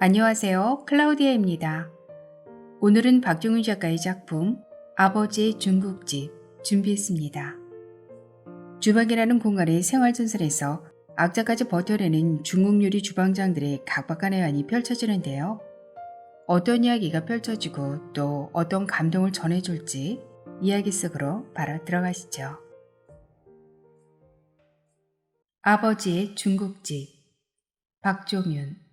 안녕하세요. 클라우디아입니다. 오늘은 박종윤 작가의 작품 아버지의 중국집 준비했습니다. 주방이라는 공간의 생활전선에서 악자까지 버텨내는 중국 요리 주방장들의 각박한 애환이 펼쳐지는데요. 어떤 이야기가 펼쳐지고 또 어떤 감동을 전해줄지 이야기 속으로 바로 들어가시죠. 아버지의 중국집 박종윤.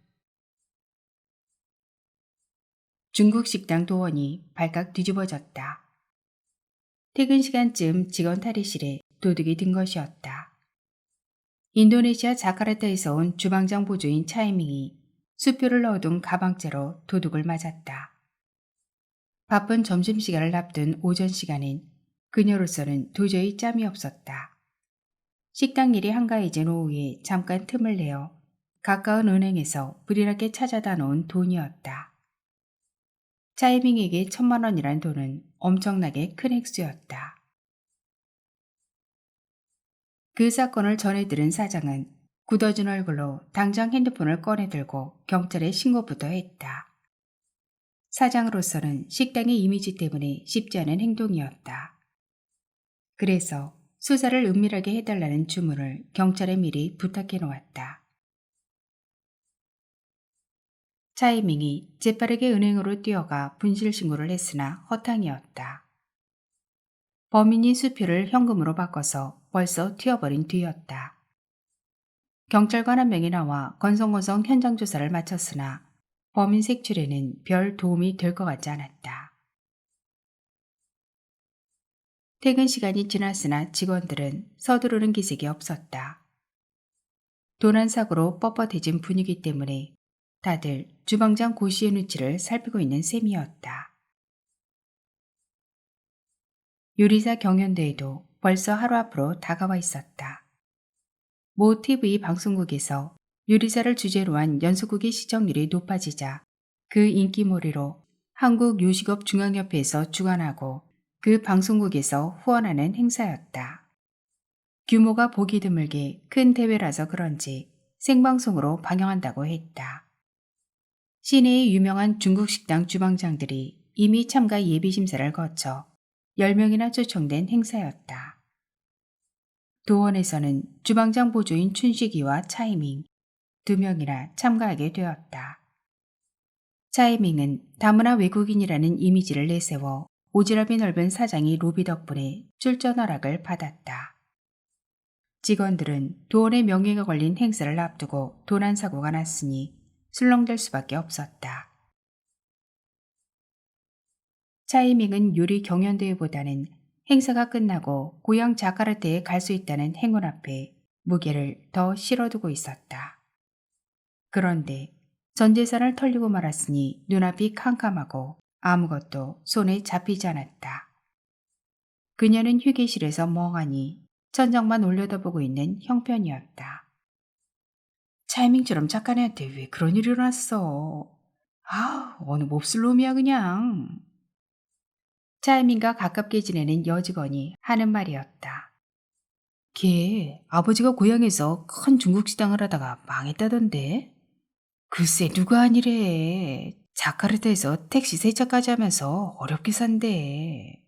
중국 식당 도원이 발칵 뒤집어졌다. 퇴근 시간쯤 직원 탈의실에 도둑이 든 것이었다. 인도네시아 자카르타에서 온 주방장 보조인 차이밍이 수표를 넣어둔 가방째로 도둑을 맞았다. 바쁜 점심시간을 앞둔 오전 시간엔 그녀로서는 도저히 짬이 없었다. 식당 일이 한가해진 오후에 잠깐 틈을 내어 가까운 은행에서 불이나게 찾아다 놓은 돈이었다. 차이밍에게 1,000만 원이란 돈은 엄청나게 큰 액수였다. 그 사건을 전해들은 사장은 굳어진 얼굴로 당장 핸드폰을 꺼내들고 경찰에 신고부터 했다. 사장으로서는 식당의 이미지 때문에 쉽지 않은 행동이었다. 그래서 수사를 은밀하게 해달라는 주문을 경찰에 미리 부탁해 놓았다. 차이밍이 재빠르게 은행으로 뛰어가 분실 신고를 했으나 허탕이었다. 범인이 수표를 현금으로 바꿔서 벌써 튀어버린 뒤였다. 경찰관 한 명이 나와 건성건성 현장 조사를 마쳤으나 범인 색출에는 별 도움이 될 것 같지 않았다. 퇴근 시간이 지났으나 직원들은 서두르는 기색이 없었다. 도난 사고로 뻣뻣해진 분위기 때문에 다들 주방장 고 씨의 눈치를 살피고 있는 셈이었다. 요리사 경연대회도 벌써 하루 앞으로 다가와 있었다. 모 TV 방송국에서 요리사를 주제로 한 연속극의 시청률이 높아지자 그 인기몰이로 한국요식업중앙협회에서 주관하고 그 방송국에서 후원하는 행사였다. 규모가 보기 드물게 큰 대회라서 그런지 생방송으로 방영한다고 했다. 시내의 유명한 중국 식당 주방장들이 이미 참가 예비심사를 거쳐 10명이나 초청된 행사였다. 도원에서는 주방장 보조인 춘식이와 차이밍 2명이나 참가하게 되었다. 차이밍은 다문화 외국인이라는 이미지를 내세워 오지랖이 넓은 사장이 로비 덕분에 출전 허락을 받았다. 직원들은 도원의 명예가 걸린 행사를 앞두고 도난 사고가 났으니 술렁댈 수밖에 없었다. 차이밍은 요리 경연대회보다는 행사가 끝나고 고향 자카르타에 갈 수 있다는 행운 앞에 무게를 더 실어두고 있었다. 그런데 전 재산을 털리고 말았으니 눈앞이 캄캄하고 아무것도 손에 잡히지 않았다. 그녀는 휴게실에서 멍하니 천장만 올려다보고 있는 형편이었다. 차이밍처럼 착한 애한테 왜 그런 일이 일어났어? 어느 몹쓸 놈이야 그냥. 차이밍과 가깝게 지내는 여직원이 하는 말이었다. 걔 아버지가 고향에서 큰 중국 식당을 하다가 망했다던데? 글쎄 누가 아니래. 자카르타에서 택시 세차까지 하면서 어렵게 산대.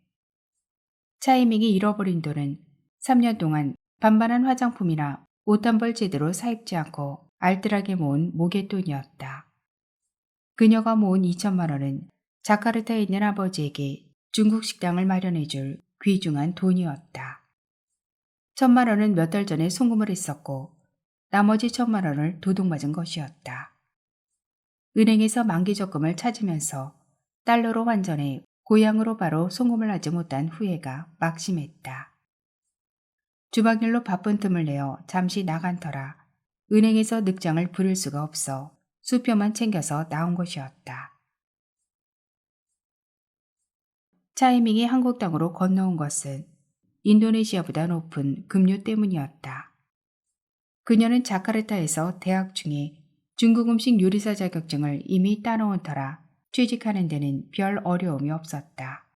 차이밍이 잃어버린 돈은 3년 동안 반반한 화장품이나 옷 한 벌 제대로 사입지 않고 알뜰하게 모은 모갯돈이었다. 그녀가 모은 2,000만 원은 자카르타에 있는 아버지에게 중국 식당을 마련해줄 귀중한 돈이었다. 1,000만 원은 몇 달 전에 송금을 했었고 나머지 1,000만 원을 도둑맞은 것이었다. 은행에서 만기 적금을 찾으면서 달러로 환전해 고향으로 바로 송금을 하지 못한 후회가 막심했다. 주방일로 바쁜 틈을 내어 잠시 나간 터라 은행에서 늑장을 부릴 수가 없어 수표만 챙겨서 나온 것이었다. 차이밍이 한국 땅으로 건너온 것은 인도네시아보다 높은 급료 때문이었다. 그녀는 자카르타에서 대학 중에 중국 음식 요리사 자격증을 이미 따놓은 터라 취직하는 데는 별 어려움이 없었다.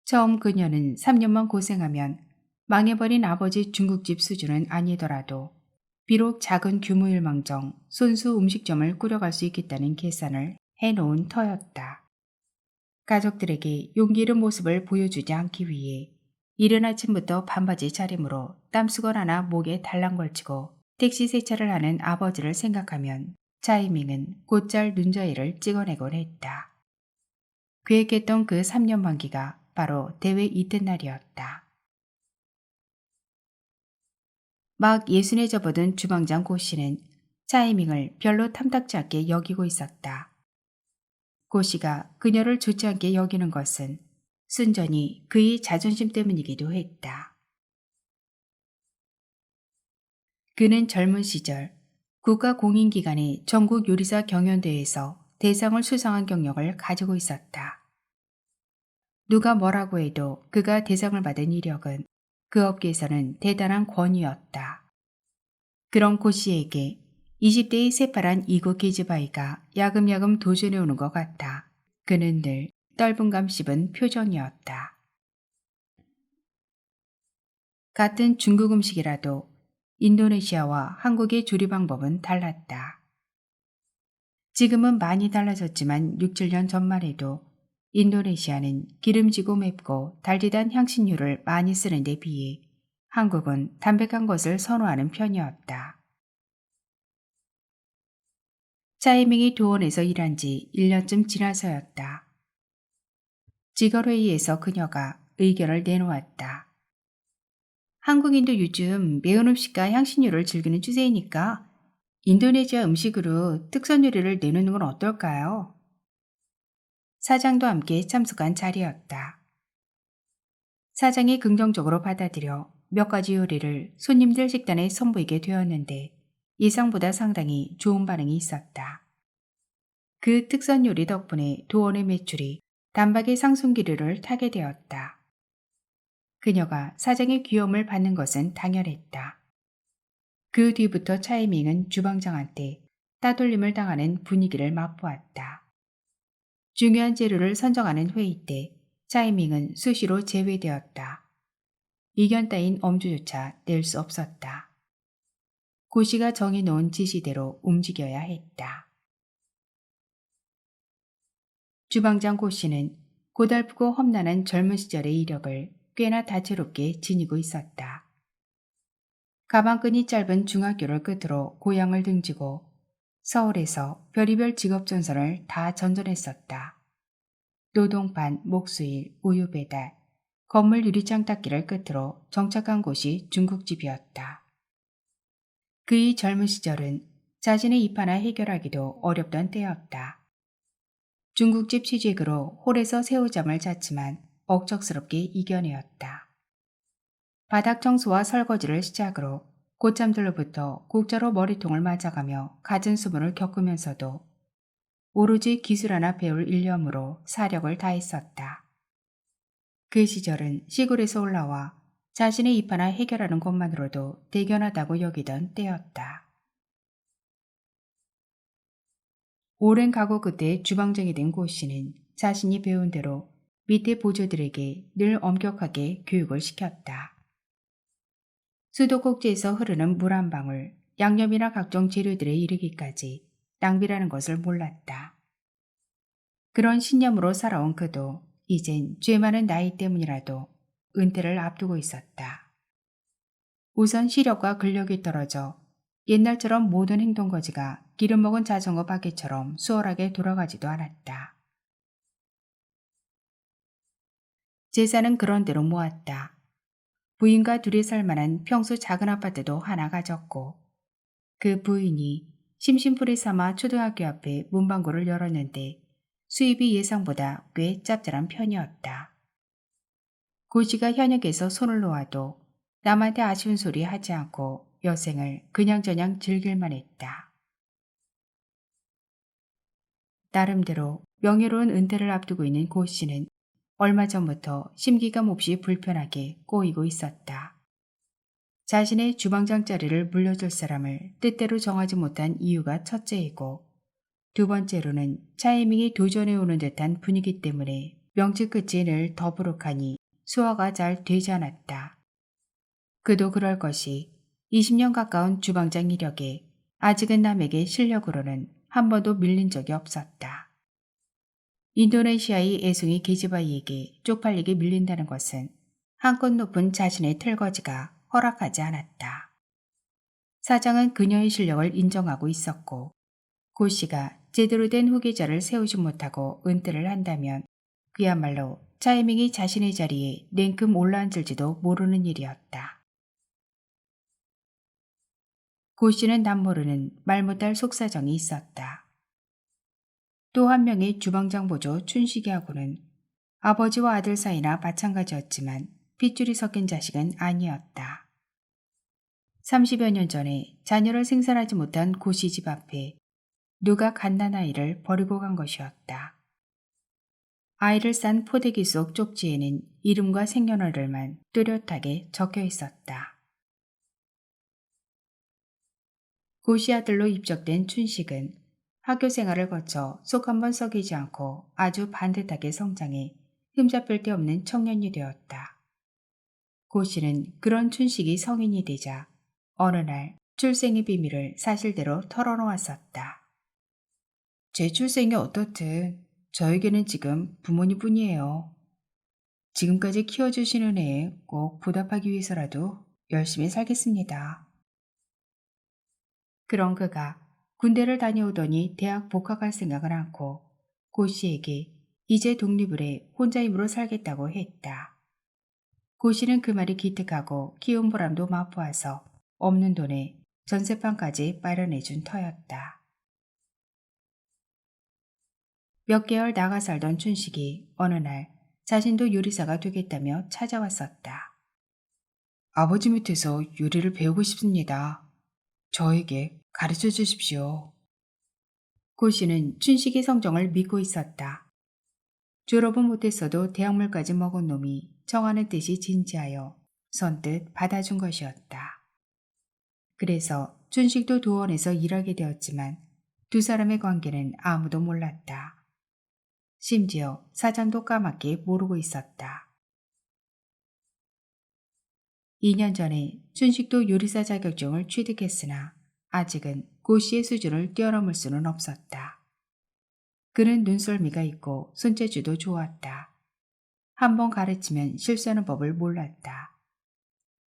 처음 그녀는 3년만 고생하면 망해버린 아버지 중국집 수준은 아니더라도 비록 작은 규모일망정 손수 음식점을 꾸려갈 수 있겠다는 계산을 해놓은 터였다. 가족들에게 용기 있는 모습을 보여주지 않기 위해 이른 아침부터 반바지 차림으로 땀수건 하나 목에 달랑 걸치고 택시 세차를 하는 아버지를 생각하면 차이밍은 곧잘 눈자위를 찍어내곤 했다. 계획했던 그 3년 만기가 바로 대회 이튿날이었다. 막 예순에 접어든 주방장 고 씨는 차이밍을 별로 탐탁지 않게 여기고 있었다. 고 씨가 그녀를 좋지 않게 여기는 것은 순전히 그의 자존심 때문이기도 했다. 그는 젊은 시절 국가공인기관의 전국 요리사 경연대회에서 대상을 수상한 경력을 가지고 있었다. 누가 뭐라고 해도 그가 대상을 받은 이력은 그 업계에서는 대단한 권위였다. 그런 고 씨에게 20대의 새파란 이국 기즈바이가 야금야금 도전해 오는 것 같아 그는 늘 떨분감 씹은 표정이었다. 같은 중국 음식이라도 인도네시아와 한국의 조리 방법은 달랐다. 지금은 많이 달라졌지만 6, 7년 전만 해도 인도네시아는 기름지고 맵고 달디단 향신료를 많이 쓰는 데 비해 한국은 담백한 것을 선호하는 편이었다. 차이밍이 도원에서 일한 지 1년쯤 지나서였다. 직원회의에서 그녀가 의견을 내놓았다. 한국인도 요즘 매운 음식과 향신료를 즐기는 추세이니까 인도네시아 음식으로 특선 요리를 내놓는 건 어떨까요? 사장도 함께 참석한 자리였다. 사장이 긍정적으로 받아들여 몇 가지 요리를 손님들 식단에 선보이게 되었는데 예상보다 상당히 좋은 반응이 있었다. 그 특선 요리 덕분에 도원의 매출이 단박에 상승기류를 타게 되었다. 그녀가 사장의 귀여움을 받는 것은 당연했다. 그 뒤부터 차이밍은 주방장한테 따돌림을 당하는 분위기를 맛보았다. 중요한 재료를 선정하는 회의 때 차이밍은 수시로 제외되었다. 이견 따윈 엄두조차 낼 수 없었다. 고씨가 정해놓은 지시대로 움직여야 했다. 주방장 고씨는 고달프고 험난한 젊은 시절의 이력을 꽤나 다채롭게 지니고 있었다. 가방끈이 짧은 중학교를 끝으로 고향을 등지고 서울에서 별의별 직업 전선을 다 전전했었다. 노동반, 목수일, 우유 배달, 건물 유리창 닦기를 끝으로 정착한 곳이 중국집이었다. 그의 젊은 시절은 자신의 입 하나 해결하기도 어렵던 때였다. 중국집 취직으로 홀에서 새우잠을 잤지만 억척스럽게 이겨내었다. 바닥 청소와 설거지를 시작으로 곧잠들로부터 국자로 머리통을 맞아가며 갖은 수모를 겪으면서도 오로지 기술 하나 배울 일념으로 사력을 다했었다. 그 시절은 시골에서 올라와 자신의 입 하나 해결하는 것만으로도 대견하다고 여기던 때였다. 오랜 각오 끝에 주방장이 된 고 씨는 자신이 배운 대로 밑에 보조들에게 늘 엄격하게 교육을 시켰다. 수도꼭지에서 흐르는 물 한 방울, 양념이나 각종 재료들에 이르기까지 낭비라는 것을 몰랐다. 그런 신념으로 살아온 그도 이젠 죄 많은 나이 때문이라도 은퇴를 앞두고 있었다. 우선 시력과 근력이 떨어져 옛날처럼 모든 행동거지가 기름 먹은 자전거 바퀴처럼 수월하게 돌아가지도 않았다. 재산은 그런대로 모았다. 부인과 둘이 살만한 평소 작은 아파트도 하나 가졌고 그 부인이 심심풀이 삼아 초등학교 앞에 문방구를 열었는데 수입이 예상보다 꽤 짭짤한 편이었다. 고씨가 현역에서 손을 놓아도 남한테 아쉬운 소리 하지 않고 여생을 그냥저냥 즐길만 했다. 나름대로 명예로운 은퇴를 앞두고 있는 고씨는 얼마 전부터 심기가 몹시 불편하게 꼬이고 있었다. 자신의 주방장 자리를 물려줄 사람을 뜻대로 정하지 못한 이유가 첫째이고 두 번째로는 차이밍이 도전해오는 듯한 분위기 때문에 명치 끝이 늘 더부룩하니 소화가 잘 되지 않았다. 그도 그럴 것이 20년 가까운 주방장 이력에 아직은 남에게 실력으로는 한 번도 밀린 적이 없었다. 인도네시아의 애송이 계집아이에게 쪽팔리게 밀린다는 것은 한껏 높은 자신의 틀거지가 허락하지 않았다. 사장은 그녀의 실력을 인정하고 있었고 고 씨가 제대로 된 후계자를 세우지 못하고 은퇴를 한다면 그야말로 차이밍이 자신의 자리에 냉큼 올라앉을지도 모르는 일이었다. 고 씨는 남모르는 말 못할 속사정이 있었다. 또 한 명의 주방장 보조 춘식이하고는 아버지와 아들 사이나 마찬가지였지만 핏줄이 섞인 자식은 아니었다. 30여 년 전에 자녀를 생산하지 못한 고 씨 집 앞에 누가 갓난아이를 버리고 간 것이었다. 아이를 싼 포대기 속 쪽지에는 이름과 생년월일만 뚜렷하게 적혀 있었다. 고 씨 아들로 입적된 춘식은 학교 생활을 거쳐 속 한 번 썩이지 않고 아주 반듯하게 성장해 흠잡힐 데 없는 청년이 되었다. 고 씨는 그런 춘식이 성인이 되자 어느 날 출생의 비밀을 사실대로 털어놓았었다. 제 출생이 어떻든 저에게는 지금 부모님뿐이에요. 지금까지 키워주시는 애에 꼭 보답하기 위해서라도 열심히 살겠습니다. 그런 그가 군대를 다녀오더니 대학 복학할 생각을 않고 고 씨에게 이제 독립을 해 혼자 힘으로 살겠다고 했다. 고 씨는 그 말이 기특하고 키운 보람도 맛보아서 없는 돈에 전세판까지 마련해준 터였다. 몇 개월 나가 살던 춘식이 어느 날 자신도 요리사가 되겠다며 찾아왔었다. 아버지 밑에서 요리를 배우고 싶습니다. 저에게 가르쳐 주십시오. 고 씨는 춘식의 성정을 믿고 있었다. 졸업은 못했어도 대학물까지 먹은 놈이 청하는 뜻이 진지하여 선뜻 받아준 것이었다. 그래서 춘식도 도원에서 일하게 되었지만 두 사람의 관계는 아무도 몰랐다. 심지어 사장도 까맣게 모르고 있었다. 2년 전에 춘식도 요리사 자격증을 취득했으나 아직은 고 씨의 수준을 뛰어넘을 수는 없었다. 그는 눈썰미가 있고 손재주도 좋았다. 한번 가르치면 실수하는 법을 몰랐다.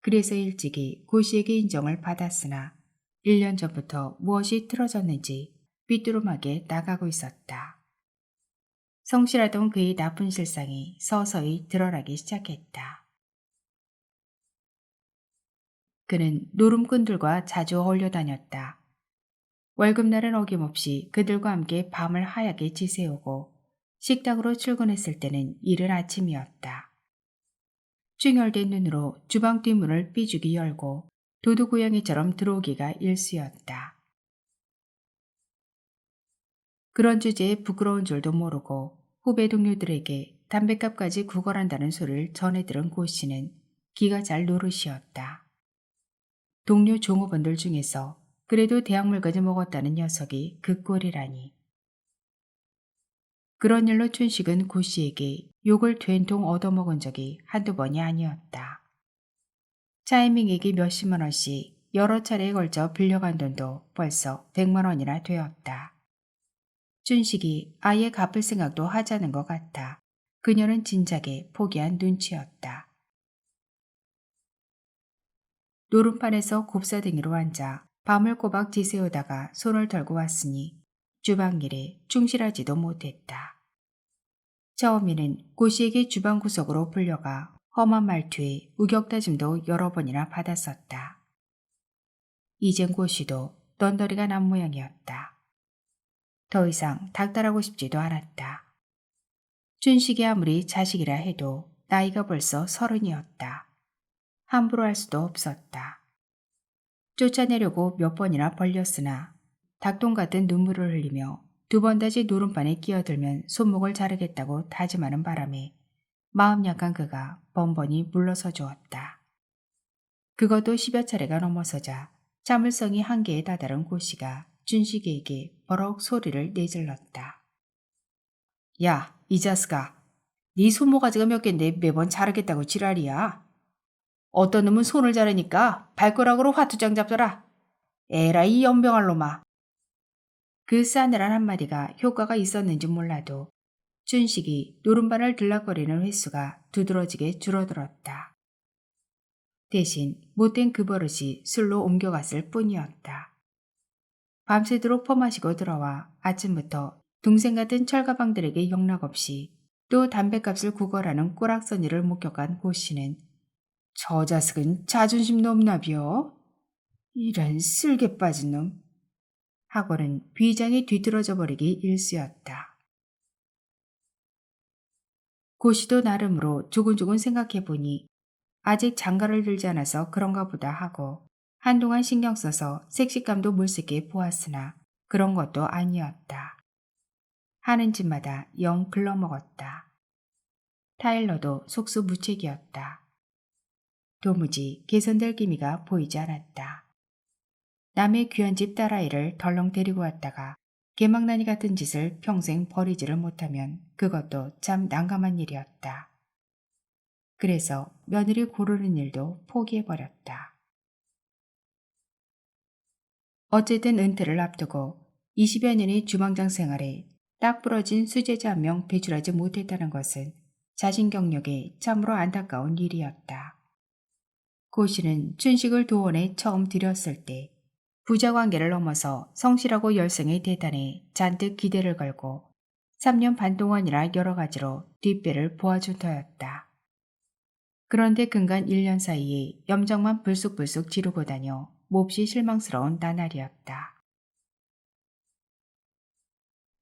그래서 일찍이 고 씨에게 인정을 받았으나 1년 전부터 무엇이 틀어졌는지 삐뚤음하게 나가고 있었다. 성실하던 그의 나쁜 실상이 서서히 드러나기 시작했다. 그는 노름꾼들과 자주 어울려 다녔다. 월급날은 어김없이 그들과 함께 밤을 하얗게 지새우고 식당으로 출근했을 때는 이른 아침이었다. 충혈된 눈으로 주방 뒷문을 삐죽이 열고 도둑고양이처럼 들어오기가 일쑤였다. 그런 주제에 부끄러운 줄도 모르고 후배 동료들에게 담뱃값까지 구걸한다는 소리를 전해 들은 고 씨는 기가 잘 노릇이었다. 동료 종업원들 중에서 그래도 대학물까지 먹었다는 녀석이 그 꼴이라니. 그런 일로 춘식은 고 씨에게 욕을 된통 얻어먹은 적이 한두 번이 아니었다. 차이밍에게 몇십만 원씩 여러 차례에 걸쳐 빌려간 돈도 벌써 100만 원이나 되었다. 춘식이 아예 갚을 생각도 하자는 것 같아 그녀는 진작에 포기한 눈치였다. 노름판에서 곱사등이로 앉아 밤을 꼬박 지새우다가 손을 털고 왔으니 주방일에 충실하지도 못했다. 처음에는 고씨에게 주방 구석으로 불려가 험한 말투에 우격다짐도 여러 번이나 받았었다. 이젠 고씨도 넌더리가 난 모양이었다. 더 이상 닥달하고 싶지도 않았다. 춘식이 아무리 자식이라 해도 나이가 벌써 30이었다. 함부로 할 수도 없었다. 쫓아내려고 몇 번이나 벌렸으나 닭똥 같은 눈물을 흘리며 두 번 다시 노름판에 끼어들면 손목을 자르겠다고 다짐하는 바람에 마음 약한 그가 번번이 물러서 주었다. 그것도 10여 차례가 넘어서자 참을성이 한계에 다다른 고씨가 춘식이에게 버럭 소리를 내질렀다. 야, 이 자스가 네 손모가지가 몇 갠데 매번 자르겠다고 지랄이야? 어떤 놈은 손을 자르니까 발가락으로 화투장 잡더라. 에라 이 연병할 놈아. 그 싸늘한 한마디가 효과가 있었는지 몰라도 춘식이 노름반을 들락거리는 횟수가 두드러지게 줄어들었다. 대신 못된 그 버릇이 술로 옮겨갔을 뿐이었다. 밤새도록 퍼마시고 들어와 아침부터 동생 같은 철가방들에게 영락없이 또 담뱃값을 구걸하는 꼬락서니를 목격한 고 씨는 저 자식은 자존심도 없나비요? 이런 쓸개 빠진 놈. 하고는 비장이 뒤틀어져 버리기 일쑤였다. 고 씨도 나름으로 조곤조곤 생각해보니 아직 장가를 들지 않아서 그런가 보다 하고 한동안 신경 써서 색식감도 물색해 보았으나 그런 것도 아니었다. 하는 짓마다 영 글러먹었다. 타일러도 속수무책이었다. 도무지 개선될 기미가 보이지 않았다. 남의 귀한 집 딸아이를 덜렁 데리고 왔다가 개망나니 같은 짓을 평생 버리지를 못하면 그것도 참 난감한 일이었다. 그래서 며느리 고르는 일도 포기해버렸다. 어쨌든 은퇴를 앞두고 20여 년의 주방장 생활에 딱 부러진 수제자 한 명 배출하지 못했다는 것은 자신 경력에 참으로 안타까운 일이었다. 고 씨는 춘식을 도원에 처음 들였을 때 부자 관계를 넘어서 성실하고 열성의 대단에 잔뜩 기대를 걸고 3년 반 동안이라 여러 가지로 뒷배를 보아준 터였다. 그런데 근간 1년 사이에 염정만 불쑥불쑥 지르고 다녀 몹시 실망스러운 나날이었다.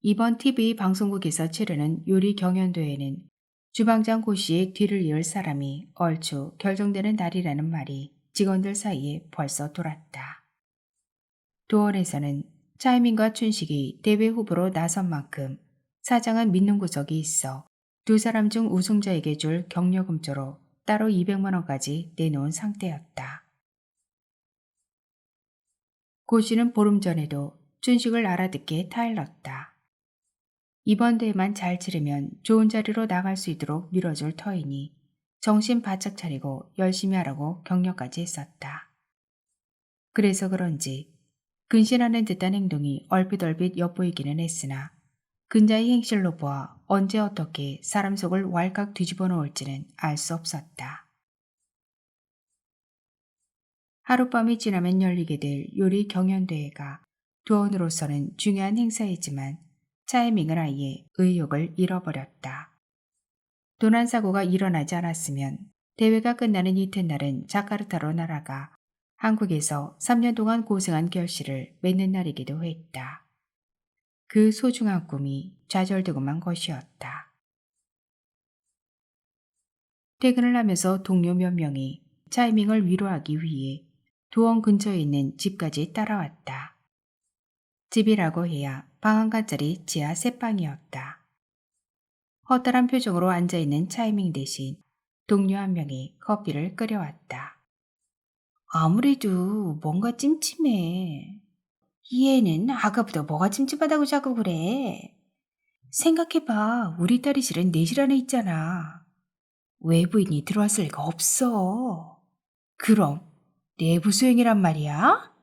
이번 TV 방송국에서 치르는 요리 경연대회는 주방장 고 씨의 뒤를 이을 사람이 얼추 결정되는 날이라는 말이 직원들 사이에 벌써 돌았다. 도원에서는 차이민과 춘식이 대회 후보로 나선 만큼 사장은 믿는 구석이 있어 두 사람 중 우승자에게 줄 격려금조로 따로 200만 원까지 내놓은 상태였다. 고 씨는 보름 전에도 춘식을 알아듣게 타일렀다. 이번 대회만 잘 치르면 좋은 자리로 나갈 수 있도록 밀어줄 터이니 정신 바짝 차리고 열심히 하라고 격려까지 했었다. 그래서 그런지 근신하는 듯한 행동이 얼핏얼핏 엿보이기는 했으나 근자의 행실로 보아 언제 어떻게 사람 속을 왈칵 뒤집어 놓을지는 알 수 없었다. 하룻밤이 지나면 열리게 될 요리 경연대회가 도원으로서는 중요한 행사이지만 차이밍은 아예 의욕을 잃어버렸다. 도난사고가 일어나지 않았으면 대회가 끝나는 이튿날은 자카르타로 날아가 한국에서 3년 동안 고생한 결실을 맺는 날이기도 했다. 그 소중한 꿈이 좌절되고만 것이었다. 퇴근을 하면서 동료 몇 명이 차이밍을 위로하기 위해 도원 근처에 있는 집까지 따라왔다. 집이라고 해야 방 한 칸짜리 지하 셋방이었다. 허탈한 표정으로 앉아있는 차이밍 대신 동료 한 명이 커피를 끓여왔다. 아무래도 뭔가 찜찜해. 이 애는 아까부터 뭐가 찜찜하다고 자꾸 그래. 생각해봐. 우리 딸이 실은 내실 안에 있잖아. 외부인이 들어왔을 리가 없어. 그럼 내부 수행이란 말이야?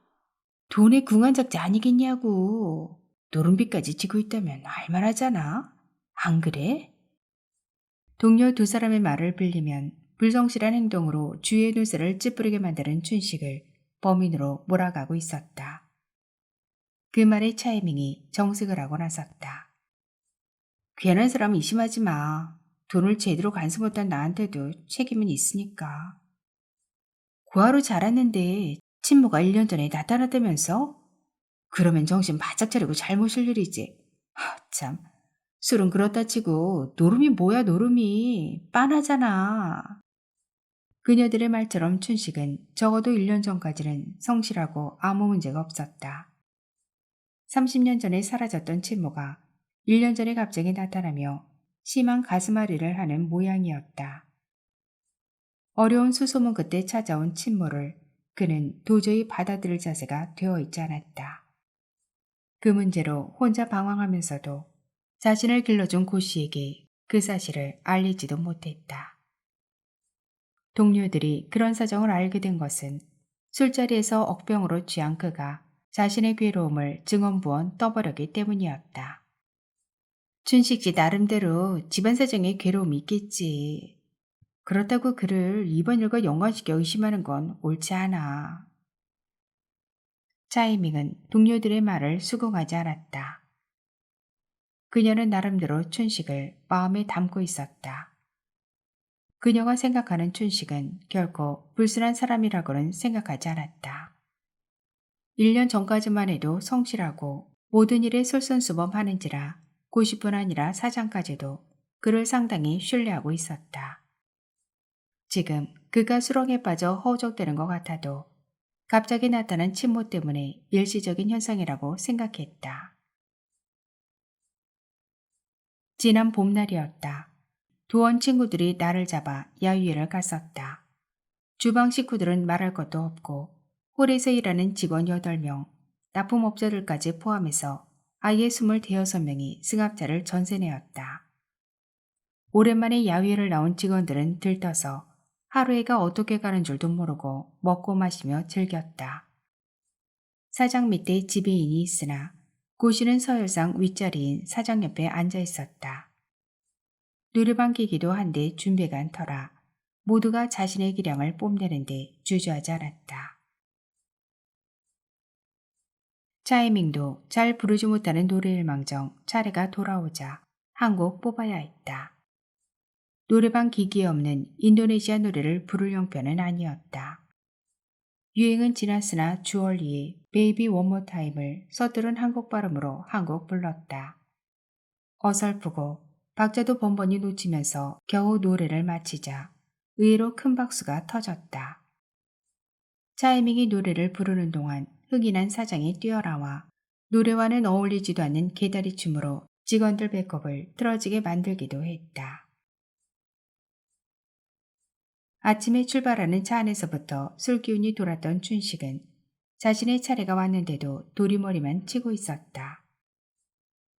돈의 궁한작자 아니겠냐고. 노름비까지 지고 있다면 알만하잖아. 안 그래? 동료 두 사람의 말을 빌리면 불성실한 행동으로 주위의 눈살을 찌푸리게 만드는 춘식을 범인으로 몰아가고 있었다. 그 말에 차이밍이 정색을 하고 나섰다. 괜한 사람 의심하지 마. 돈을 제대로 간수 못한 나한테도 책임은 있으니까. 고아로 자랐는데 친모가 1년 전에 나타났다면서? 그러면 정신 바짝 차리고 잘 모실 일이지. 참, 술은 그렇다 치고 노름이 뭐야 노름이. 빤하잖아. 그녀들의 말처럼 춘식은 적어도 1년 전까지는 성실하고 아무 문제가 없었다. 30년 전에 사라졌던 친모가 1년 전에 갑자기 나타나며 심한 가슴앓이를 하는 모양이었다. 어려운 수소문 끝에 찾아온 친모를 그는 도저히 받아들일 자세가 되어 있지 않았다. 그 문제로 혼자 방황하면서도 자신을 길러준 고 씨에게 그 사실을 알리지도 못했다. 동료들이 그런 사정을 알게 된 것은 술자리에서 억병으로 취한 그가 자신의 괴로움을 증언부언 떠버렸기 때문이었다. 춘식 씨 나름대로 집안 사정에 괴로움이 있겠지. 그렇다고 그를 이번 일과 연관시켜 의심하는 건 옳지 않아. 차이밍은 동료들의 말을 수긍하지 않았다. 그녀는 나름대로 춘식을 마음에 담고 있었다. 그녀가 생각하는 춘식은 결코 불순한 사람이라고는 생각하지 않았다. 1년 전까지만 해도 성실하고 모든 일에 솔선수범하는지라 고시뿐 아니라 사장까지도 그를 상당히 신뢰하고 있었다. 지금 그가 수렁에 빠져 허우적대는 것 같아도 갑자기 나타난 침모 때문에 일시적인 현상이라고 생각했다. 지난 봄날이었다. 도원 친구들이 나를 잡아 야유회를 갔었다. 주방 식구들은 말할 것도 없고 홀에서 일하는 직원 8명, 납품업자들까지 포함해서 아예 26명이 승합차를 전세내었다. 오랜만에 야유회를 나온 직원들은 들떠서 하루해가 어떻게 가는 줄도 모르고 먹고 마시며 즐겼다. 사장 밑에 지배인이 있으나 고시는 서열상 윗자리인 사장 옆에 앉아 있었다. 노래방 기기도 한 대 준비가 안 터라 모두가 자신의 기량을 뽐내는데 주저하지 않았다. 차이밍도 잘 부르지 못하는 노래일망정 차례가 돌아오자 한 곡 뽑아야 했다. 노래방 기기에 없는 인도네시아 노래를 부를 형편은 아니었다. 유행은 지났으나 주얼리의 베이비 원모 타임을 서투른 한국 발음으로 한 곡 불렀다. 어설프고 박자도 번번이 놓치면서 겨우 노래를 마치자 의외로 큰 박수가 터졌다. 차이밍이 노래를 부르는 동안 흥이 난 사장이 뛰어나와 노래와는 어울리지도 않는 개다리춤으로 직원들 배꼽을 틀어지게 만들기도 했다. 아침에 출발하는 차 안에서부터 술기운이 돌았던 춘식은 자신의 차례가 왔는데도 도리머리만 치고 있었다.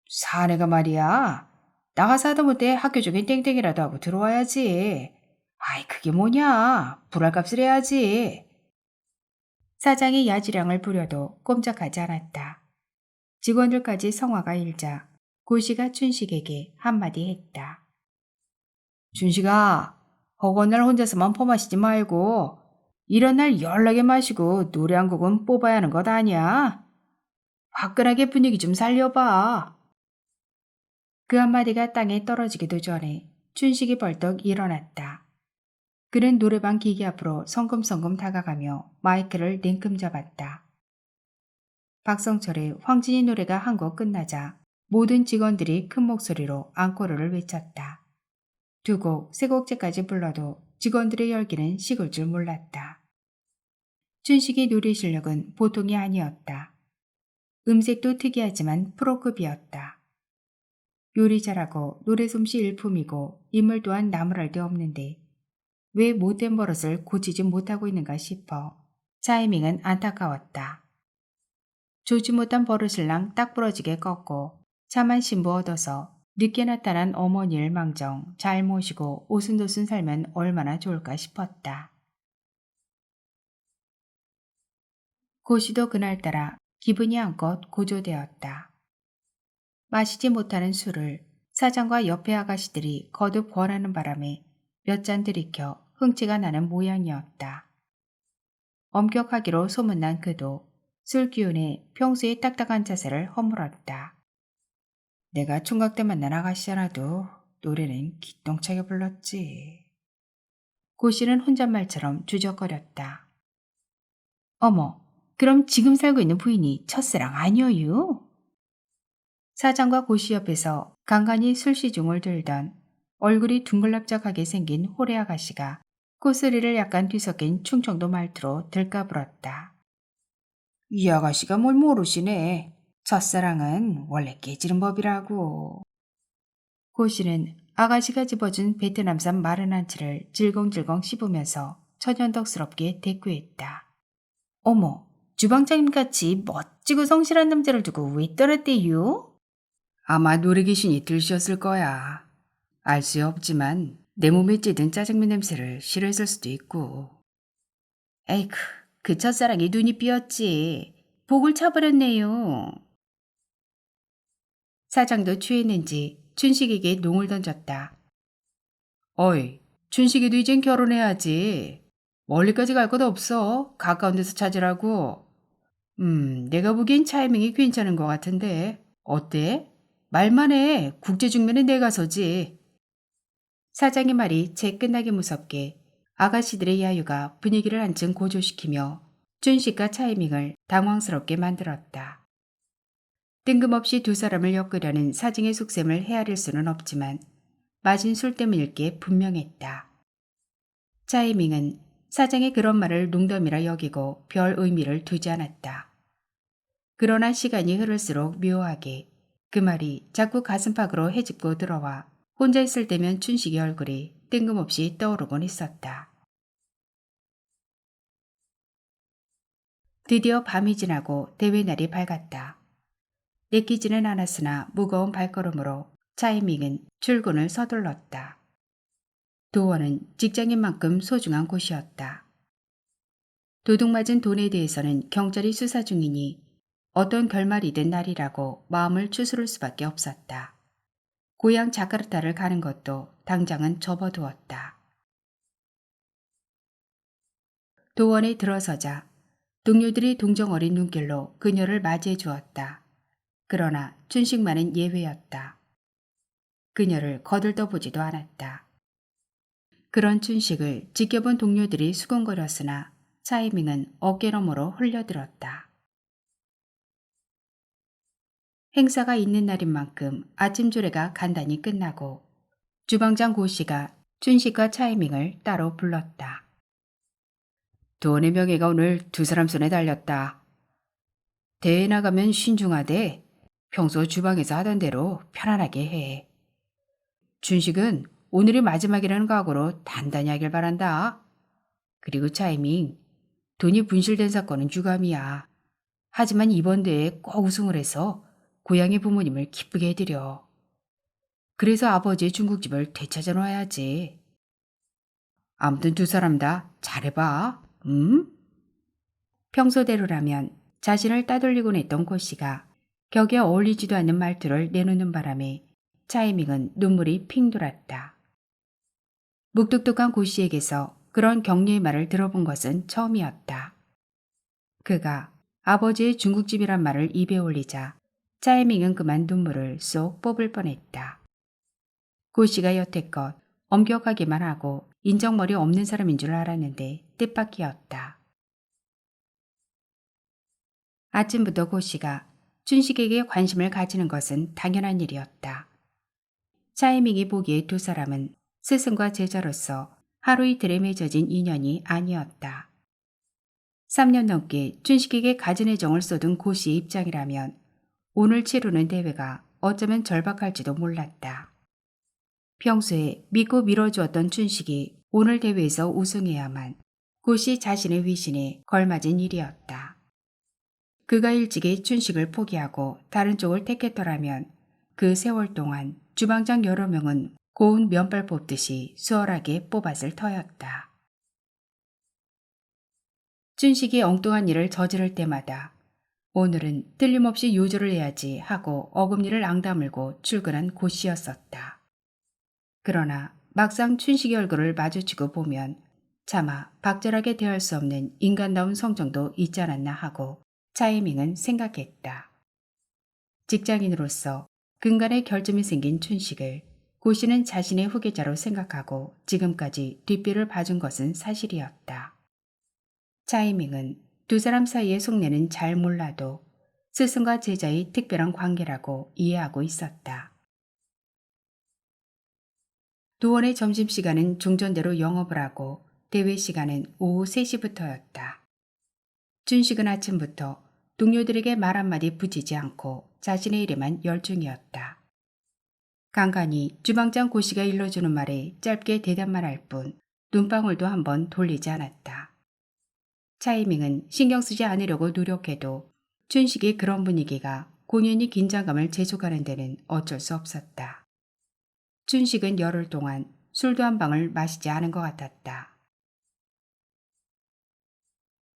사내가 말이야. 나가서 하다못해 학교적인 땡땡이라도 하고 들어와야지. 아이 그게 뭐냐. 불알값을 해야지. 사장이 야지량을 부려도 꼼짝하지 않았다. 직원들까지 성화가 일자 고시가 춘식에게 한마디 했다. 춘식아. 허구한 날 혼자서만 퍼마시지 말고 이런 날 연락에 마시고 노래 한 곡은 뽑아야 하는 것 아니야? 화끈하게 분위기 좀 살려봐. 그 한마디가 땅에 떨어지기도 전에 춘식이 벌떡 일어났다. 그는 노래방 기기 앞으로 성금성금 다가가며 마이크를 냉큼 잡았다. 박성철의 황진이 노래가 한 곡 끝나자 모든 직원들이 큰 목소리로 앙코르를 외쳤다. 2곡, 3곡째까지 불러도 직원들의 열기는 식을 줄 몰랐다. 춘식의 노래 실력은 보통이 아니었다. 음색도 특이하지만 프로급이었다. 요리 잘하고 노래 솜씨 일품이고 인물 또한 나무랄 데 없는데 왜 못된 버릇을 고치지 못하고 있는가 싶어 차이밍은 안타까웠다. 조지 못한 버릇을랑 딱 부러지게 꺾고 차만 신부 얻어서 늦게 나타난 어머니를 망정 잘 모시고 오순도순 살면 얼마나 좋을까 싶었다. 고시도 그날따라 기분이 한껏 고조되었다. 마시지 못하는 술을 사장과 옆에 아가씨들이 거듭 권하는 바람에 몇 잔 들이켜 흥취가 나는 모양이었다. 엄격하기로 소문난 그도 술 기운에 평소의 딱딱한 자세를 허물었다. 내가 총각 때 만난 아가씨잖아도 노래는 기똥차게 불렀지. 고시는 혼잣말처럼 주저거렸다. 어머, 그럼 지금 살고 있는 부인이 첫사랑 아니어유? 사장과 고시 옆에서 간간히 술시중을 들던 얼굴이 둥글납작하게 생긴 호래 아가씨가 코스리를 약간 뒤섞인 충청도 말투로 들까불었다. 이 아가씨가 뭘 모르시네. 첫사랑은 원래 깨지는 법이라고. 고시는 아가씨가 집어준 베트남산 마른 한치를 질겅질겅 씹으면서 천연덕스럽게 대꾸했다. 어머, 주방장님같이 멋지고 성실한 남자를 두고 왜 떠났대요? 아마 노래 귀신이 들으셨을 거야. 알 수 없지만 내 몸에 찌든 짜장면 냄새를 싫어했을 수도 있고. 에이크, 그 첫사랑이 눈이 삐었지. 복을 차버렸네요. 사장도 취했는지 춘식에게 농을 던졌다. 어이, 춘식이도 이젠 결혼해야지. 멀리까지 갈 것 없어. 가까운 데서 찾으라고. 내가 보기엔 차이밍이 괜찮은 것 같은데. 어때? 말만 해. 국제 중매는 내가 서지. 사장의 말이 채 끝나기 무섭게 아가씨들의 야유가 분위기를 한층 고조시키며 춘식과 차이밍을 당황스럽게 만들었다. 뜬금없이 두 사람을 엮으려는 사징의 속셈을 헤아릴 수는 없지만 마신 술 때문일 게 분명했다. 차이밍은 사장의 그런 말을 농담이라 여기고 별 의미를 두지 않았다. 그러나 시간이 흐를수록 묘하게 그 말이 자꾸 가슴팍으로 헤집고 들어와 혼자 있을 때면 춘식의 얼굴이 뜬금없이 떠오르곤 있었다. 드디어 밤이 지나고 대회날이 밝았다. 내키지는 않았으나 무거운 발걸음으로 차이밍은 출근을 서둘렀다. 도원은 직장인만큼 소중한 곳이었다. 도둑맞은 돈에 대해서는 경찰이 수사 중이니 어떤 결말이든 날이라고 마음을 추스를 수밖에 없었다. 고향 자카르타를 가는 것도 당장은 접어두었다. 도원에 들어서자 동료들이 동정 어린 눈길로 그녀를 맞이해 주었다. 그러나 춘식만은 예외였다. 그녀를 거들떠보지도 않았다. 그런 춘식을 지켜본 동료들이 수군거렸으나 차이밍은 어깨너머로 흘려들었다. 행사가 있는 날인 만큼 아침 조례가 간단히 끝나고 주방장 고 씨가 춘식과 차이밍을 따로 불렀다. 돈의 명예가 오늘 두 사람 손에 달렸다. 대회 나가면 신중하되 평소 주방에서 하던 대로 편안하게 해. 춘식은 오늘이 마지막이라는 각오로 단단히 하길 바란다. 그리고 차이밍, 돈이 분실된 사건은 유감이야. 하지만 이번 대회에 꼭 우승을 해서 고향의 부모님을 기쁘게 해드려. 그래서 아버지의 중국집을 되찾아 놔야지. 아무튼 두 사람 다 잘해봐. 응? 평소대로라면 자신을 따돌리곤 했던 고 씨가 격에 어울리지도 않는 말투를 내놓는 바람에 차이밍은 눈물이 핑 돌았다. 묵뚝뚝한 고 씨에게서 그런 격려의 말을 들어본 것은 처음이었다. 그가 아버지의 중국집이란 말을 입에 올리자 차이밍은 그만 눈물을 쏙 뽑을 뻔했다. 고 씨가 여태껏 엄격하기만 하고 인정머리 없는 사람인 줄 알았는데 뜻밖이었다. 아침부터 고 씨가 춘식에게 관심을 가지는 것은 당연한 일이었다. 차이밍이 보기에 두 사람은 스승과 제자로서 하루 이틀에 맺어진 인연이 아니었다. 3년 넘게 춘식에게 가진 애정을 쏟은 고 씨의 입장이라면 오늘 치르는 대회가 어쩌면 절박할지도 몰랐다. 평소에 믿고 밀어주었던 춘식이 오늘 대회에서 우승해야만 고 씨 자신의 위신에 걸맞은 일이었다. 그가 일찍이 춘식을 포기하고 다른 쪽을 택했더라면 그 세월 동안 주방장 여러 명은 고운 면발 뽑듯이 수월하게 뽑았을 터였다. 춘식이 엉뚱한 일을 저지를 때마다 오늘은 틀림없이 요조를 해야지 하고 어금니를 앙다물고 출근한 고 씨였었다. 그러나 막상 춘식의 얼굴을 마주치고 보면 차마 박절하게 대할 수 없는 인간다운 성정도 있지 않았나 하고 차이밍은 생각했다. 직장인으로서 근간에 결점이 생긴 춘식을 고 씨는 자신의 후계자로 생각하고 지금까지 뒷배를 봐준 것은 사실이었다. 차이밍은 두 사람 사이의 속내는 잘 몰라도 스승과 제자의 특별한 관계라고 이해하고 있었다. 도원의 점심시간은 종전대로 영업을 하고 대회 시간은 오후 3시부터였다. 춘식은 아침부터 동료들에게 말 한마디 붙이지 않고 자신의 일에만 열중이었다. 간간히 주방장 고 씨가 일러주는 말에 짧게 대답만 할 뿐 눈방울도 한번 돌리지 않았다. 차이밍은 신경 쓰지 않으려고 노력해도 춘식의 그런 분위기가 공연히 긴장감을 제조하는 데는 어쩔 수 없었다. 춘식은 열흘 동안 술도 한 방울 마시지 않은 것 같았다.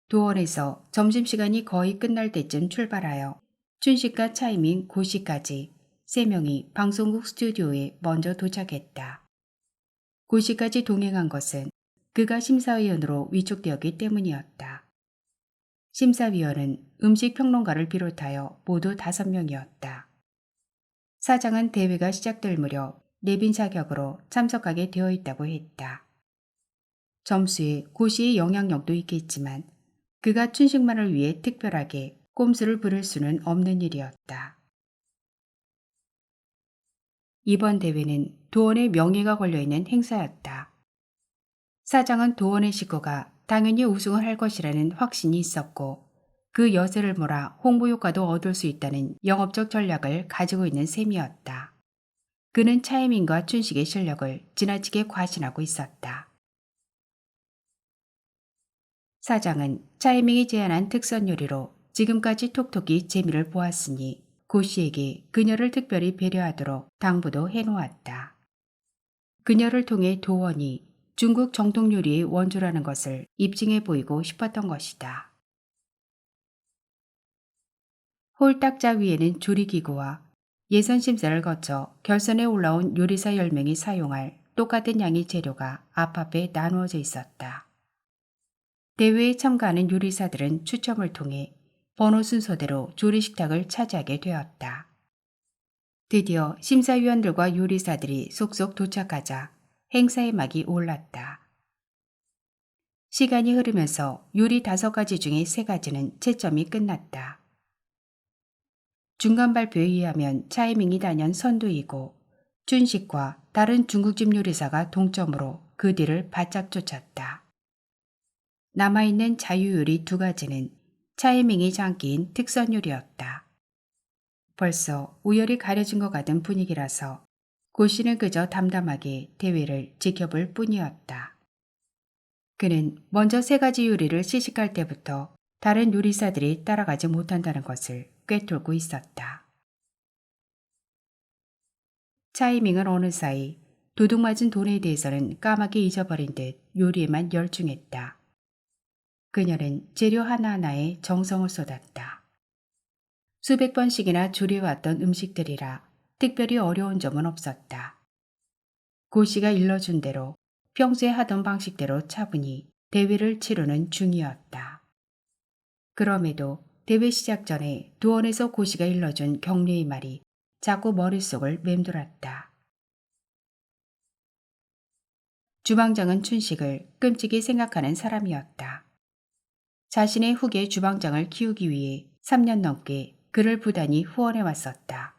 도원에서 점심시간이 거의 끝날 때쯤 출발하여 춘식과 차이민, 고씨까지 3명이 방송국 스튜디오에 먼저 도착했다. 고씨까지 동행한 것은 그가 심사위원으로 위촉되었기 때문이었다. 심사위원은 음식평론가를 비롯하여 모두 5명이었다. 사장은 대회가 시작될 무렵 내빈 자격으로 참석하게 되어 있다고 했다. 점수에 고씨의 영향력도 있겠지만 그가 춘식만을 위해 특별하게 꼼수를 부릴 수는 없는 일이었다. 이번 대회는 도원의 명예가 걸려있는 행사였다. 사장은 도원의 식구가 당연히 우승을 할 것이라는 확신이 있었고 그 여세를 몰아 홍보 효과도 얻을 수 있다는 영업적 전략을 가지고 있는 셈이었다. 그는 차이민과 춘식의 실력을 지나치게 과신하고 있었다. 사장은 차이밍이 제안한 특선 요리로 지금까지 톡톡히 재미를 보았으니 고 씨에게 그녀를 특별히 배려하도록 당부도 해놓았다. 그녀를 통해 도원이 중국 정통 요리의 원조라는 것을 입증해 보이고 싶었던 것이다. 홀딱자 위에는 조리기구와 예선 심사를 거쳐 결선에 올라온 요리사 10명이 사용할 똑같은 양의 재료가 앞앞에 나누어져 있었다. 대회에 참가하는 요리사들은 추첨을 통해 번호 순서대로 조리식탁을 차지하게 되었다. 드디어 심사위원들과 요리사들이 속속 도착하자 행사의 막이 올랐다. 시간이 흐르면서 요리 5가지 중에 3가지는 채점이 끝났다. 중간 발표에 의하면 차이밍이 단연 선두이고 춘식과 다른 중국집 요리사가 동점으로 그 뒤를 바짝 쫓았다. 남아있는 자유요리 2가지는 차이밍이 장기인 특선 요리였다. 벌써 우열이 가려진 것 같은 분위기라서 고 씨는 그저 담담하게 대회를 지켜볼 뿐이었다. 그는 먼저 3가지 요리를 시식할 때부터 다른 요리사들이 따라가지 못한다는 것을 꿰뚫고 있었다. 차이밍은 어느 사이 도둑맞은 돈에 대해서는 까맣게 잊어버린 듯 요리에만 열중했다. 그녀는 재료 하나하나에 정성을 쏟았다. 수백 번씩이나 조리해왔던 음식들이라 특별히 어려운 점은 없었다. 고 씨가 일러준 대로 평소에 하던 방식대로 차분히 대회를 치르는 중이었다. 그럼에도 대회 시작 전에 도원에서 고 씨가 일러준 격려의 말이 자꾸 머릿속을 맴돌았다. 주방장은 춘식을 끔찍이 생각하는 사람이었다. 자신의 후계 주방장을 키우기 위해 3년 넘게 그를 부단히 후원해 왔었다.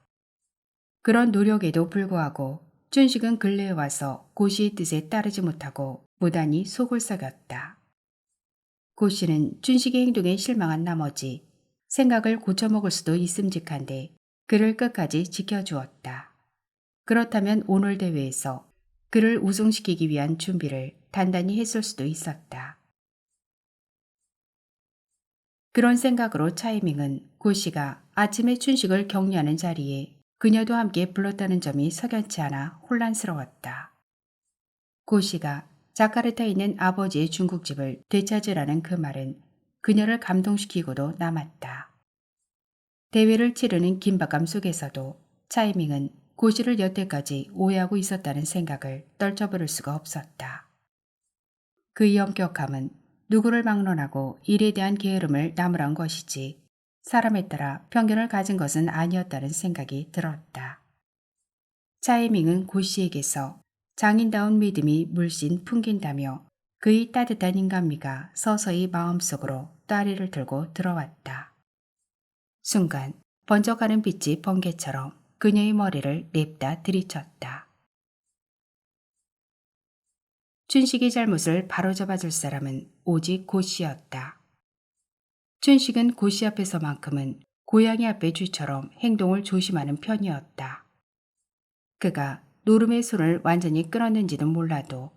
그런 노력에도 불구하고 춘식은 근래에 와서 고 씨의 뜻에 따르지 못하고 무단히 속을 썩였다. 고 씨는 춘식의 행동에 실망한 나머지 생각을 고쳐먹을 수도 있음직한데 그를 끝까지 지켜주었다. 그렇다면 오늘 대회에서 그를 우승시키기 위한 준비를 단단히 했을 수도 있었다. 그런 생각으로 차이밍은 고 씨가 아침에 춘식을 격려하는 자리에 그녀도 함께 불렀다는 점이 석연치 않아 혼란스러웠다. 고 씨가 자카르타에 있는 아버지의 중국집을 되찾으라는 그 말은 그녀를 감동시키고도 남았다. 대회를 치르는 긴박감 속에서도 차이밍은 고 씨를 여태까지 오해하고 있었다는 생각을 떨쳐버릴 수가 없었다. 그의 엄격함은 누구를 막론하고 일에 대한 게으름을 나무란 것이지 사람에 따라 편견을 가진 것은 아니었다는 생각이 들었다. 차이밍은 고 씨에게서 장인다운 믿음이 물씬 풍긴다며 그의 따뜻한 인간미가 서서히 마음속으로 따리를 들고 들어왔다. 순간 번쩍하는 빛이 번개처럼 그녀의 머리를 냅다 들이쳤다. 춘식의 잘못을 바로잡아줄 사람은 오직 고 씨였다. 춘식은 고 씨 앞에서만큼은 고양이 앞의 쥐처럼 행동을 조심하는 편이었다. 그가 노름의 손을 완전히 끊었는지는 몰라도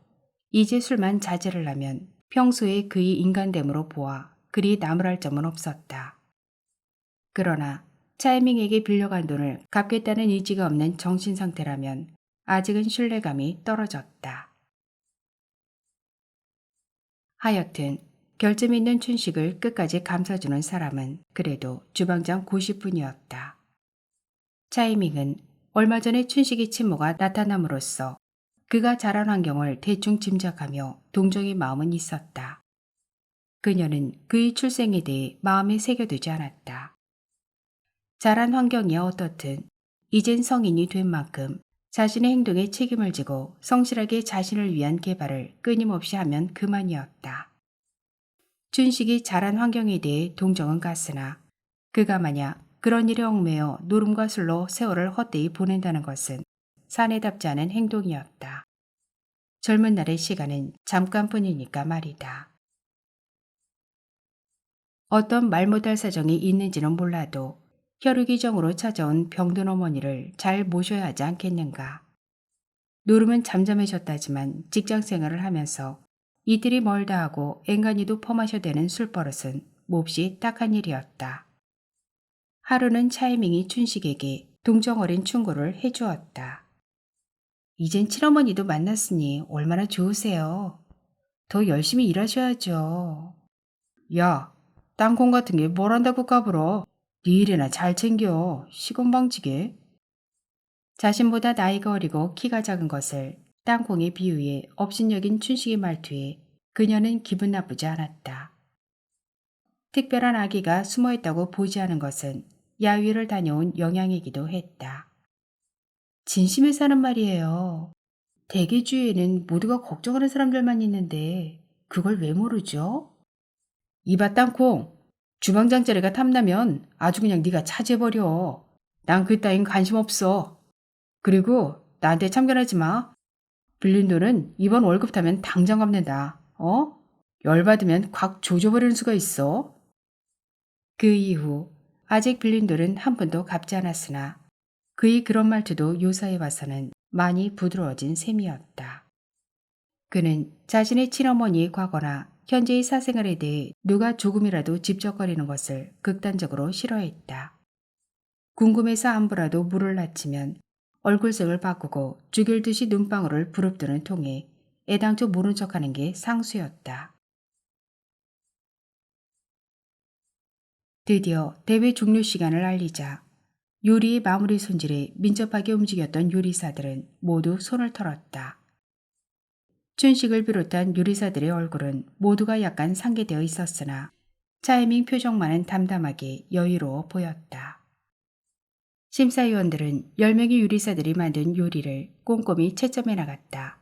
이제 술만 자제를 하면 평소에 그의 인간됨으로 보아 그리 나무랄 점은 없었다. 그러나 차이밍에게 빌려간 돈을 갚겠다는 의지가 없는 정신상태라면 아직은 신뢰감이 떨어졌다. 하여튼 결점 있는 춘식을 끝까지 감싸주는 사람은 그래도 주방장 고시뿐이었다. 차이밍은 얼마 전에 춘식의 친모가 나타남으로써 그가 자란 환경을 대충 짐작하며 동정의 마음은 있었다. 그녀는 그의 출생에 대해 마음에 새겨두지 않았다. 자란 환경이 어떻든 이젠 성인이 된 만큼 자신의 행동에 책임을 지고 성실하게 자신을 위한 개발을 끊임없이 하면 그만이었다. 춘식이 자란 환경에 대해 동정은 갔으나 그가 만약 그런 일에 얽매여 노름과 술로 세월을 헛되이 보낸다는 것은 사내답지 않은 행동이었다. 젊은 날의 시간은 잠깐뿐이니까 말이다. 어떤 말 못할 사정이 있는지는 몰라도 혈육이정으로 찾아온 병든 어머니를 잘 모셔야 하지 않겠는가. 노름은 잠잠해졌다지만 직장생활을 하면서 이틀이 멀다 하고 앵간히도 퍼마셔대는 술버릇은 몹시 딱한 일이었다. 하루는 차이밍이 춘식에게 동정 어린 충고를 해주었다. 이젠 친어머니도 만났으니 얼마나 좋으세요. 더 열심히 일하셔야죠. 야, 땅콩 같은 게 뭘 한다고 까불어. 네 일이나 잘 챙겨. 시건방지게. 자신보다 나이가 어리고 키가 작은 것을 땅콩에 비유해 업신여긴 춘식의 말투에 그녀는 기분 나쁘지 않았다. 특별한 아기가 숨어있다고 보지 않은 것은 야위를 다녀온 영향이기도 했다. 진심에서 하는 말이에요. 대개 주위에는 모두가 걱정하는 사람들만 있는데 그걸 왜 모르죠? 이봐 땅콩, 주방장 자리가 탐나면 아주 그냥 네가 차지해버려. 난 그 따윈 관심 없어. 그리고 나한테 참견하지 마. 빌린 돈은 이번 월급 타면 당장 갚는다. 어? 열받으면 콱 조져버리는 수가 있어. 그 이후 아직 빌린 돈은 한 푼도 갚지 않았으나 그의 그런 말투도 요사이 와서는 많이 부드러워진 셈이었다. 그는 자신의 친어머니의 과거나 현재의 사생활에 대해 누가 조금이라도 집적거리는 것을 극단적으로 싫어했다. 궁금해서 안부라도 물을 낮추면 얼굴색을 바꾸고 죽일 듯이 눈방울을 부릅뜨는 통에 애당초 모른 척하는 게 상수였다. 드디어 대회 종료 시간을 알리자 요리의 마무리 손질에 민첩하게 움직였던 요리사들은 모두 손을 털었다. 춘식을 비롯한 요리사들의 얼굴은 모두가 약간 상기되어 있었으나 차이밍 표정만은 담담하게 여유로워 보였다. 심사위원들은 10명의 요리사들이 만든 요리를 꼼꼼히 채점해 나갔다.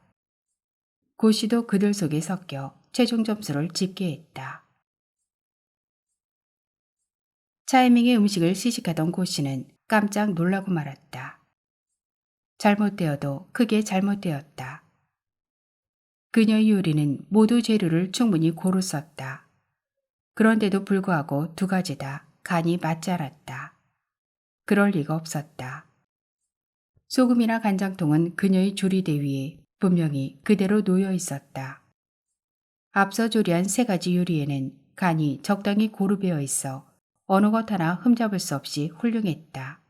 고씨도 그들 속에 섞여 최종 점수를 집계했다. 차이밍의 음식을 시식하던 고씨는 깜짝 놀라고 말았다. 잘못되어도 크게 잘못되었다. 그녀의 요리는 모두 재료를 충분히 고루 썼다. 그런데도 불구하고 두 가지 다 간이 맞지 않았다. 그럴 리가 없었다. 소금이나 간장통은 그녀의 조리대 위에 분명히 그대로 놓여 있었다. 앞서 조리한 세 가지 요리에는 간이 적당히 고루 배어 있어 어느 것 하나 흠잡을 수 없이 훌륭했다.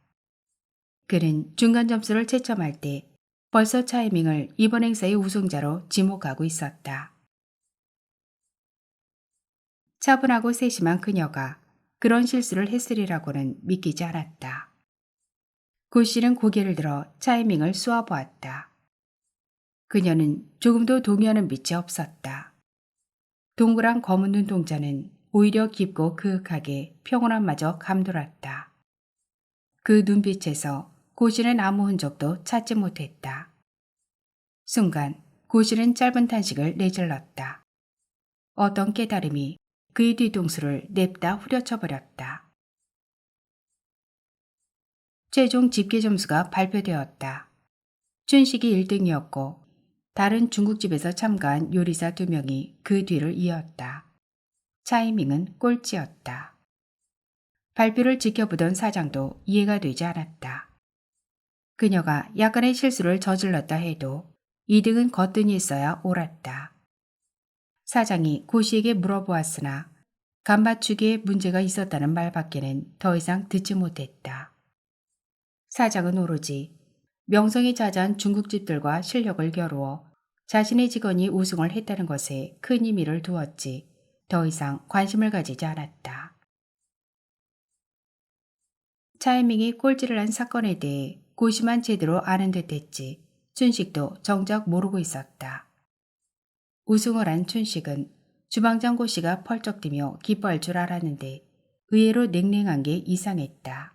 그는 중간 점수를 채점할 때 벌써 차이밍을 이번 행사의 우승자로 지목하고 있었다. 차분하고 세심한 그녀가 그런 실수를 했으리라고는 믿기지 않았다. 고 씨는 고개를 들어 차이밍을 쏘아보았다. 그녀는 조금도 동요하는 빛이 없었다. 동그란 검은 눈동자는 오히려 깊고 그윽하게 평온함마저 감돌았다. 그 눈빛에서 고 씨는 아무 흔적도 찾지 못했다. 순간 고 씨는 짧은 탄식을 내질렀다. 어떤 깨달음이 그의 뒤통수를 냅다 후려쳐버렸다. 최종 집계 점수가 발표되었다. 춘식이 1등이었고 다른 중국집에서 참가한 요리사 2명이 그 뒤를 이었다. 차이밍은 꼴찌였다. 발표를 지켜보던 사장도 이해가 되지 않았다. 그녀가 약간의 실수를 저질렀다 해도 2등은 거뜬히 있어야 옳았다. 사장이 고 씨에게 물어보았으나 간 맞추기에 문제가 있었다는 말밖에는 더 이상 듣지 못했다. 사장은 오로지 명성이 자자한 중국집들과 실력을 겨루어 자신의 직원이 우승을 했다는 것에 큰 의미를 두었지 더 이상 관심을 가지지 않았다. 차이밍이 꼴찌를 한 사건에 대해 고시만 제대로 아는 듯했지 춘식도 정작 모르고 있었다. 우승을 한 춘식은 주방장 고씨가 펄쩍 뛰며 기뻐할 줄 알았는데 의외로 냉랭한 게 이상했다.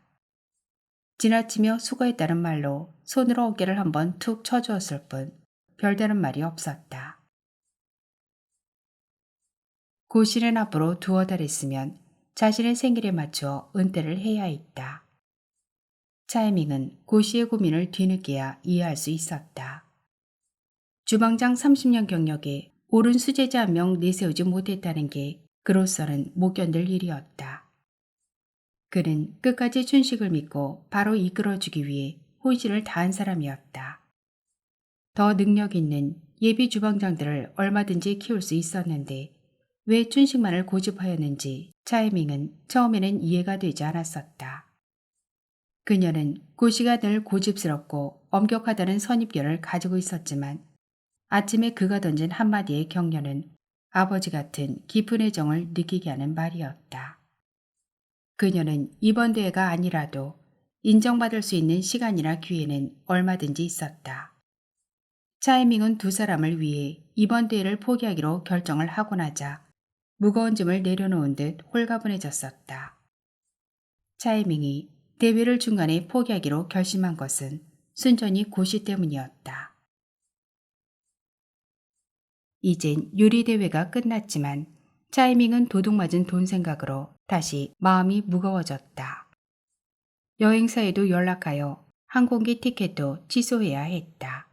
지나치며 수고했다는 말로 손으로 어깨를 한번 툭 쳐주었을 뿐 별다른 말이 없었다. 고씨는 앞으로 두어 달 있으면 자신의 생일에 맞춰 은퇴를 해야 했다. 차이밍은 고씨의 고민을 뒤늦게야 이해할 수 있었다. 주방장 30년 경력에 옳은 수제자 한 명 내세우지 못했다는 게 그로서는 못 견딜 일이었다. 그는 끝까지 춘식을 믿고 바로 이끌어주기 위해 혼신을 다한 사람이었다. 더 능력 있는 예비 주방장들을 얼마든지 키울 수 있었는데 왜 춘식만을 고집하였는지 차이밍은 처음에는 이해가 되지 않았었다. 그녀는 고씨가 늘 고집스럽고 엄격하다는 선입견을 가지고 있었지만 아침에 그가 던진 한마디의 격려는 아버지 같은 깊은 애정을 느끼게 하는 말이었다. 그녀는 이번 대회가 아니라도 인정받을 수 있는 시간이나 기회는 얼마든지 있었다. 차이밍은 두 사람을 위해 이번 대회를 포기하기로 결정을 하고 나자 무거운 짐을 내려놓은 듯 홀가분해졌었다. 차이밍이 대회를 중간에 포기하기로 결심한 것은 순전히 고시 때문이었다. 이젠 요리대회가 끝났지만 차이밍은 도둑맞은 돈 생각으로 다시 마음이 무거워졌다. 여행사에도 연락하여 항공기 티켓도 취소해야 했다.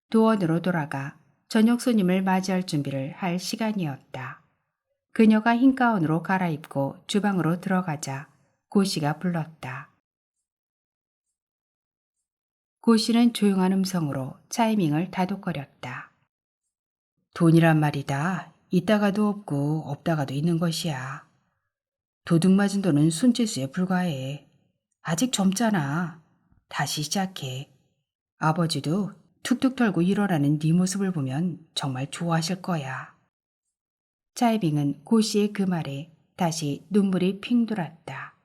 도원으로 돌아가 저녁 손님을 맞이할 준비를 할 시간이었다. 그녀가 흰 가운으로 갈아입고 주방으로 들어가자 고씨가 불렀다. 고씨는 조용한 음성으로 차이밍을 다독거렸다. 돈이란 말이다. 있다가도 없고 없다가도 있는 것이야. 도둑맞은 돈은 손재수에 불과해. 아직 젊잖아. 다시 시작해. 아버지도 툭툭 털고 일어나는 네 모습을 보면 정말 좋아하실 거야. 차이빙은 고씨의 그 말에 다시 눈물이 핑 돌았다.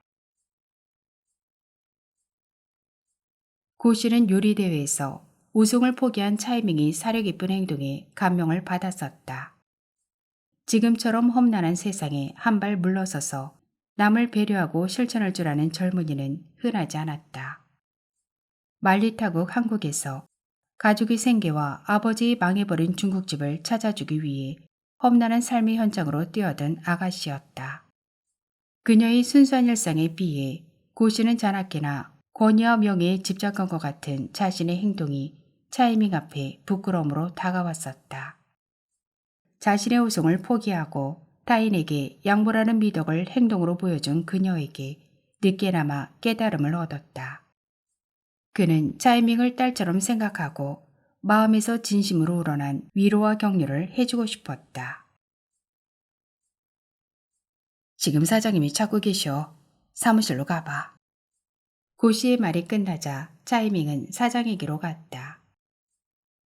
고씨는 요리대회에서 우승을 포기한 차이밍이 사려 깊은 행동에 감명을 받았었다. 지금처럼 험난한 세상에 한 발 물러서서 남을 배려하고 실천할 줄 아는 젊은이는 흔하지 않았다. 만리타국 한국에서 가족의 생계와 아버지의 망해버린 중국집을 찾아주기 위해 험난한 삶의 현장으로 뛰어든 아가씨였다. 그녀의 순수한 일상에 비해 고씨는 자나깨나 권위와 명예에 집착한 것 같은 자신의 행동이 차이밍 앞에 부끄러움으로 다가왔었다. 자신의 우승을 포기하고 타인에게 양보라는 미덕을 행동으로 보여준 그녀에게 늦게나마 깨달음을 얻었다. 그는 차이밍을 딸처럼 생각하고 마음에서 진심으로 우러난 위로와 격려를 해주고 싶었다. 지금 사장님이 찾고 계셔. 사무실로 가봐. 고씨의 말이 끝나자 차이밍은 사장에게로 갔다.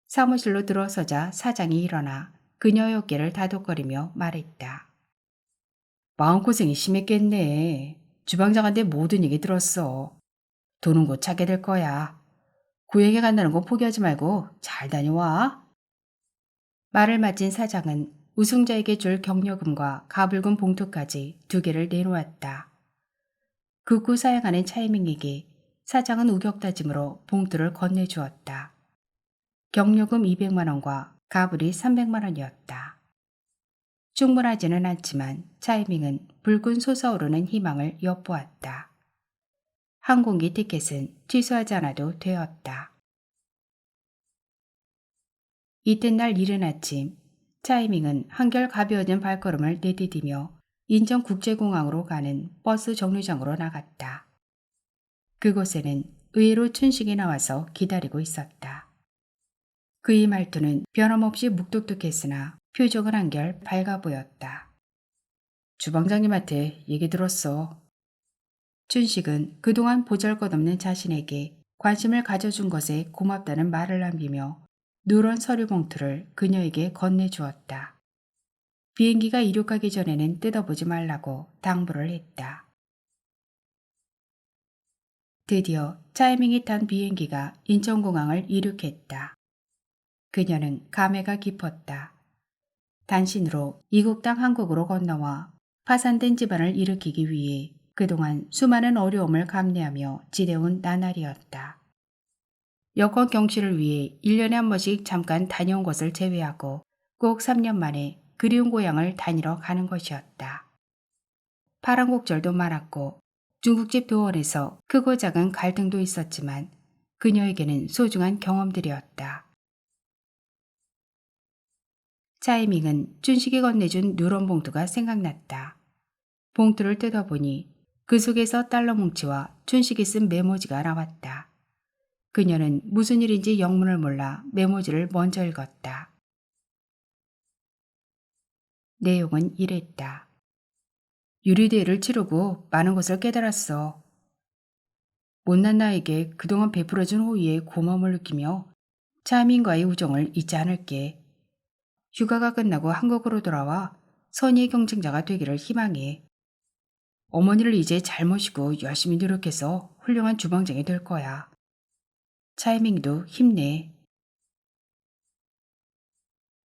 사무실로 들어서자 사장이 일어나 그녀의 어깨를 다독거리며 말했다. 마음고생이 심했겠네. 주방장한테 모든 얘기 들었어. 돈은 곧 찾게 될 거야. 구역에 간다는 거 포기하지 말고 잘 다녀와. 말을 마친 사장은 우승자에게 줄 격려금과 가불금 봉투까지 2개를 내놓았다. 극구 사양하는 차이밍에게 사장은 우격다짐으로 봉투를 건네주었다. 격려금 200만 원과 가불이 300만 원이었다. 충분하지는 않지만 차이밍은 불끈 솟아오르는 희망을 엿보았다. 항공기 티켓은 취소하지 않아도 되었다. 이튿날 이른 아침 차이밍은 한결 가벼워진 발걸음을 내디디며 인천국제공항으로 가는 버스 정류장으로 나갔다. 그곳에는 의외로 춘식이 나와서 기다리고 있었다. 그의 말투는 변함없이 묵뚝뚝했으나 표정은 한결 밝아 보였다. 주방장님한테 얘기 들었어. 춘식은 그동안 보잘것없는 자신에게 관심을 가져준 것에 고맙다는 말을 남기며 누런 서류 봉투를 그녀에게 건네주었다. 비행기가 이륙하기 전에는 뜯어보지 말라고 당부를 했다. 드디어 차이밍이 탄 비행기가 인천공항을 이륙했다. 그녀는 감회가 깊었다. 단신으로 이국 땅 한국으로 건너와 파산된 집안을 일으키기 위해 그동안 수많은 어려움을 감내하며 지내온 나날이었다. 여권 경취를 위해 1년에 한 번씩 잠깐 다녀온 것을 제외하고 꼭 3년 만에 그리운 고향을 다니러 가는 것이었다. 파란곡절도 많았고 중국집 도원에서 크고 작은 갈등도 있었지만 그녀에게는 소중한 경험들이었다. 차이밍은 춘식이 건네준 누런 봉투가 생각났다. 봉투를 뜯어보니 그 속에서 달러 뭉치와 춘식이 쓴 메모지가 나왔다. 그녀는 무슨 일인지 영문을 몰라 메모지를 먼저 읽었다. 내용은 이랬다. 유리대회를 치르고 많은 것을 깨달았어. 못난 나에게 그동안 베풀어준 호의에 고마움을 느끼며 차이밍과의 우정을 잊지 않을게. 휴가가 끝나고 한국으로 돌아와 선의의 경쟁자가 되기를 희망해. 어머니를 이제 잘 모시고 열심히 노력해서 훌륭한 주방장이 될 거야. 차이밍도 힘내.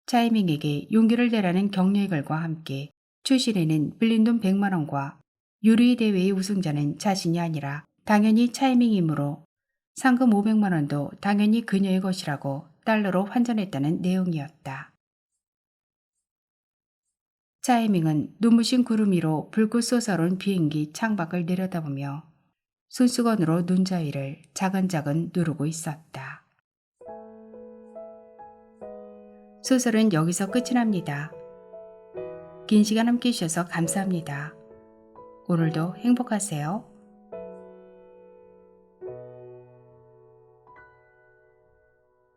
차이밍에게 용기를 내라는 격려의 글과 함께 추신에는 빌린 돈 100만 원과 요리 대회의 우승자는 자신이 아니라 당연히 차이밍이므로 상금 500만 원도 당연히 그녀의 것이라고 달러로 환전했다는 내용이었다. 차이밍은 눈부신 구름 위로 불꽃 솟아오른 비행기 창밖을 내려다보며 손수건으로 눈자위를 차근차근 누르고 있었다. 소설은 여기서 끝이 납니다. 긴 시간 함께 해주셔서 감사합니다. 오늘도 행복하세요.